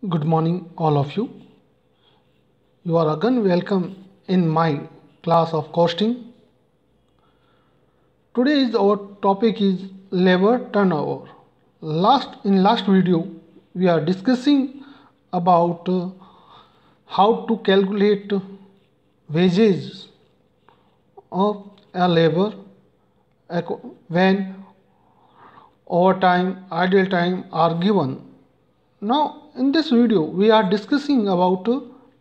Good morning, all of you. You are again welcome in my class of costing. Today's our topic is labor turnover. Last video, we are discussing about how to calculate wages of a labor when overtime, idle time are given. Now, in this video, we are discussing about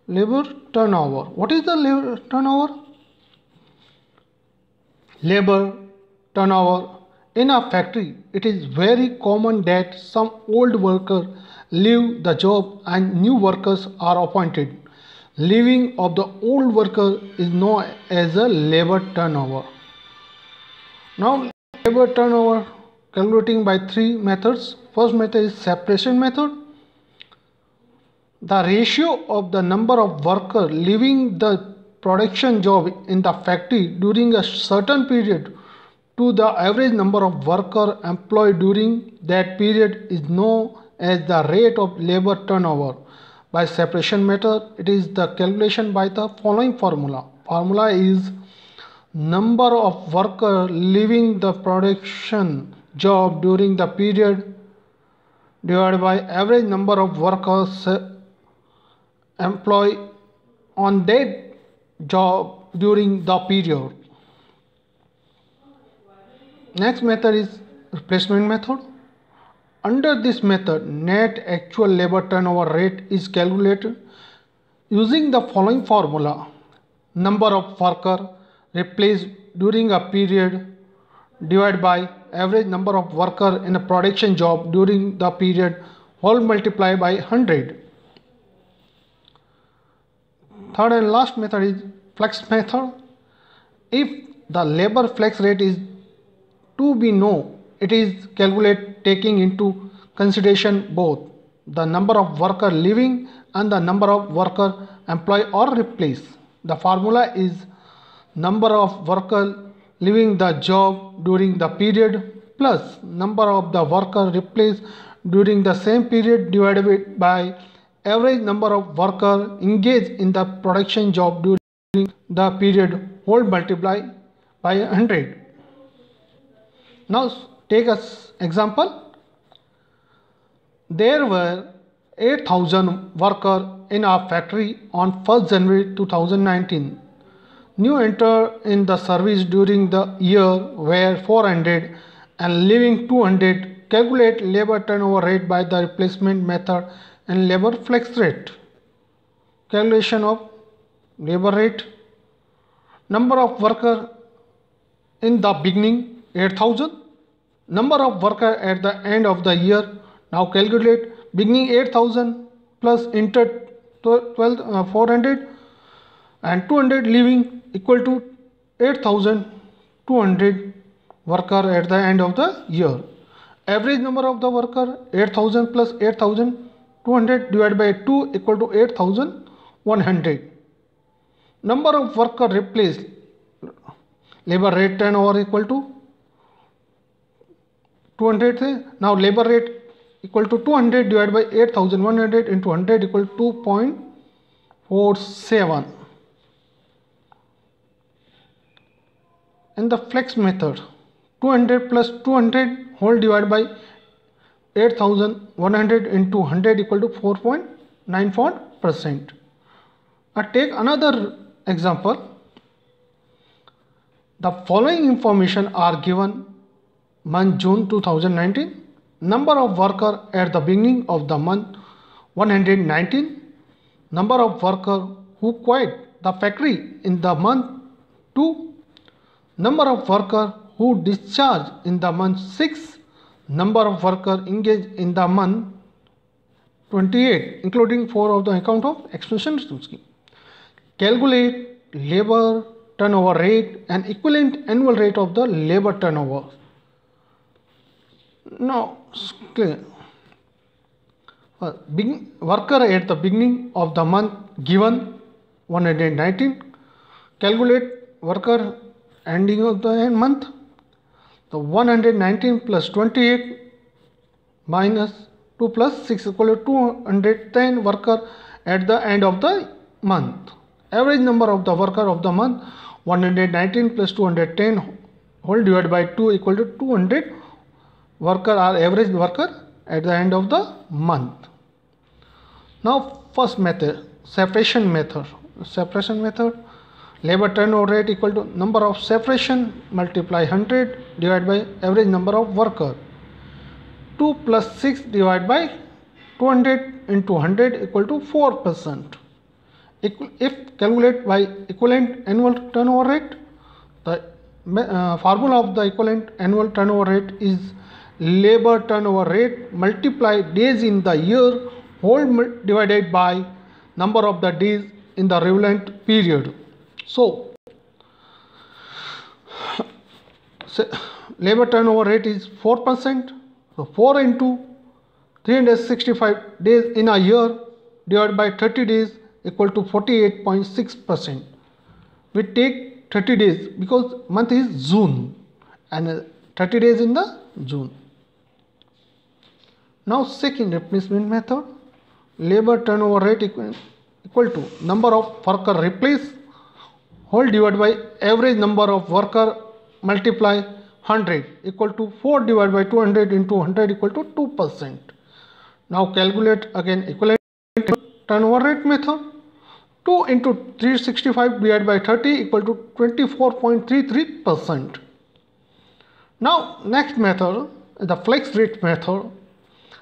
labor turnover. What is the labor turnover? Labor turnover in a factory. It is very common that some old worker leave the job and new workers are appointed. Leaving of the old worker is known as a labor turnover. Now, labor turnover calculating by three methods. First method is separation method. The ratio of the number of workers leaving the production job in the factory during a certain period to the average number of workers employed during that period is known as the rate of labor turnover. By separation method, it is the calculation by the following formula. Formula is number of workers leaving the production job during the period divided by average number of workers employed on that job during the period. Next method is replacement method. Under this method, net actual labor turnover rate is calculated using the following formula. Number of workers replaced during a period divided by average number of workers in a production job during the period whole multiplied by 100. Third and last method is flex method. If the labor flex rate is to be known, it is calculated taking into consideration both the number of workers leaving and the number of workers employed or replaced. The formula is number of workers leaving the job during the period plus number of the workers replaced during the same period divided by average number of workers engaged in the production job during the period whole multiplied by 100. Now take as example. There were 8,000 workers in our factory on 1st January 2019. New enter in the service during the year were 400 and leaving 200. Calculate labor turnover rate by the replacement method and labor flex rate. Calculation of labor rate. Number of workers in the beginning 8,000. Number of workers at the end of the year. Now calculate beginning 8,000 plus enter 400 and 200 leaving equal to 8,200 workers at the end of the year. Average number of the workers 8,000 plus 8,200 divided by 2 equal to 8,100. Number of workers replaced, labor rate turnover equal to 200. Now labor rate equal to 200 divided by 8,100 into 100 equal to 2.47. In the flex method, 200 plus 200 whole divided by 8,100 into 100 equal to 4.94%. Now take another example. The following information are given month June 2019. Number of workers at the beginning of the month 119. Number of workers who quit the factory in the month 2. Number of workers who discharged in the month 6. Number of workers engaged in the month 28, including 4 of the account of expansion scheme. Calculate labor turnover rate and equivalent annual rate of the labor turnover. Now, worker at the beginning of the month given 119. Calculate worker ending of the month. The 119 plus 28 minus 2 plus 6 equal to 210 worker at the end of the month. Average number of the worker of the month 119 plus 210 whole divided by 2 equal to 200 worker are average worker at the end of the month. Now first method, separation method. Separation method, labor turnover rate equal to number of separation multiply 100 divided by average number of worker. 2 plus 6 divided by 200 into 100 equal to 4%. If calculate by equivalent annual turnover rate, the formula of the equivalent annual turnover rate is labor turnover rate multiply days in the year whole divided by number of the days in the relevant period. So labor turnover rate is 4%. So 4 into 365 days in a year divided by 30 days equal to 48.6%. We take 30 days because month is June and 30 days in the June. Now second replacement method, labor turnover rate equal to number of worker replaced whole divided by average number of worker multiply 100 equal to 4 divided by 200 into 100 equal to 2%. Now calculate again equivalent turnover rate method. 2 into 365 divided by 30 equal to 24.33%. Now next method, the flex rate method.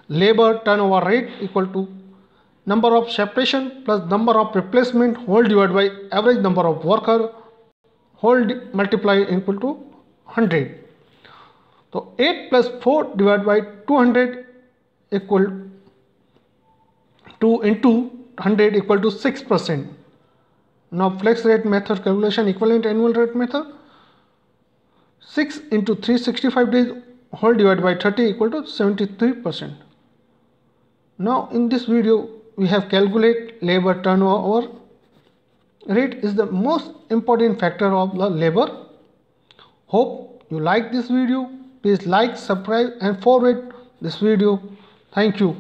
Labor turnover rate equal to number of separation plus number of replacement whole divided by average number of worker whole multiply equal to 100. So 8 plus 4 divided by 200 equal to into 100 equal to 6%. Now flex rate method calculation, equivalent annual rate method. 6 into 365 days whole divided by 30 equal to 73%. Now in this video we have calculate labor turnover rate is the most important factor of the labor. Hope you like this video. Please like, subscribe and forward this video. Thank you.